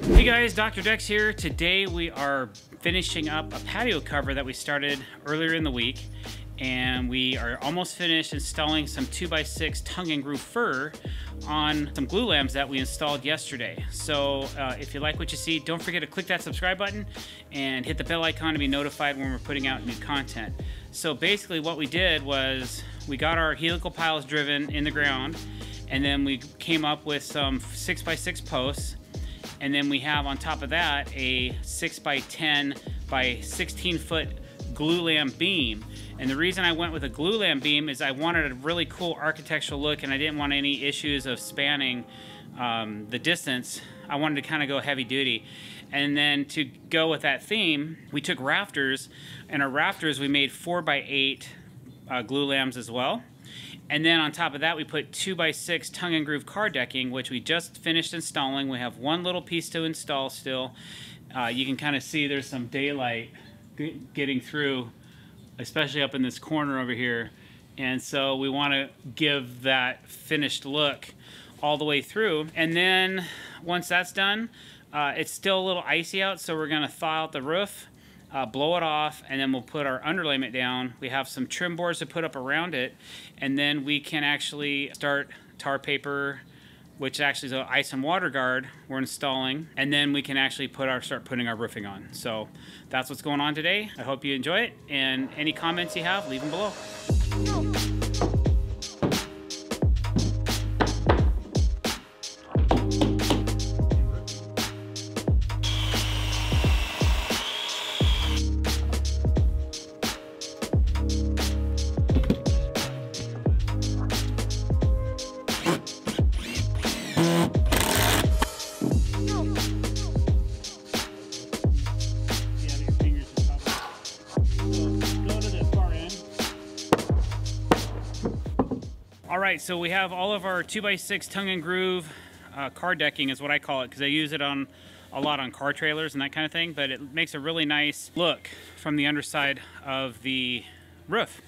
Hey guys, Dr. Decks here. Today we are finishing up a patio cover that we started earlier in the week, and we are almost finished installing some 2x6 tongue and groove fur on some glue lambs that we installed yesterday. So if you like what you see, don't forget to click that subscribe button and hit the bell icon to be notified when we're putting out new content. So basically what we did was we got our helical piles driven in the ground, and then we came up with some 6x6 posts. And then we have on top of that a 6x10 by 16 foot glue lamb beam. And the reason I went with a glue lamb beam is I wanted a really cool architectural look, and I didn't want any issues of spanning the distance. I wanted to kind of go heavy duty. And then to go with that theme, we took rafters, and our rafters we made 4x8 glue lambs as well. And then on top of that, we put 2x6 tongue and groove car decking, which we just finished installing. We have one little piece to install still. You can kind of see there's some daylight getting through, especially up in this corner over here. And so we want to give that finished look all the way through. And then once that's done, it's still a little icy out, so we're going to thaw out the roof, blow it off, and then we'll put our underlayment down. We have some trim boards to put up around it, and then we can actually start tar paper, which actually is an ice and water guard we're installing, and then we can actually start putting our roofing on. So that's what's going on today. I hope you enjoy it, and any comments you have, leave them below. Alright, so we have all of our 2x6 tongue and groove car decking is what I call it, because I use it a lot on car trailers and that kind of thing, but it makes a really nice look from the underside of the roof.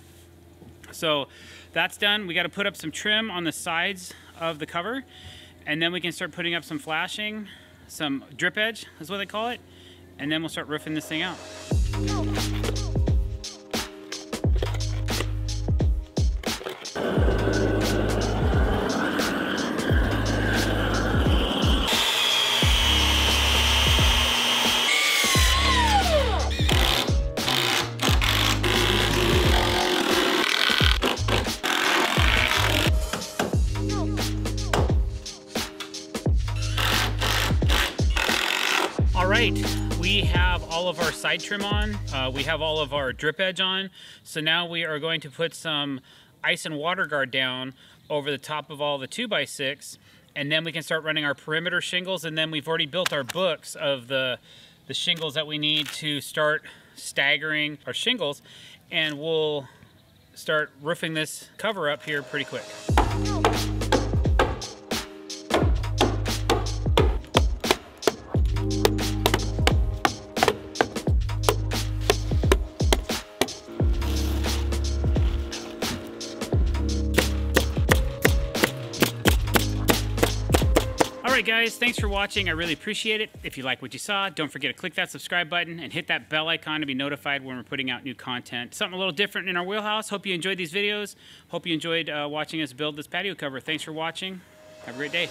So that's done. We got to put up some trim on the sides of the cover, and then we can start putting up some flashing, some drip edge is what they call it, and then we'll start roofing this thing out. Alright, we have all of our side trim on, we have all of our drip edge on, so now we are going to put some ice and water guard down over the top of all the 2x6, and then we can start running our perimeter shingles, and then we've already built our books of the shingles that we need to start staggering our shingles, and we'll start roofing this cover up here pretty quick. Alright guys, thanks for watching. I really appreciate it. If you like what you saw, don't forget to click that subscribe button and hit that bell icon to be notified when we're putting out new content. Something a little different in our wheelhouse. Hope you enjoyed these videos. Hope you enjoyed watching us build this patio cover. Thanks for watching. Have a great day.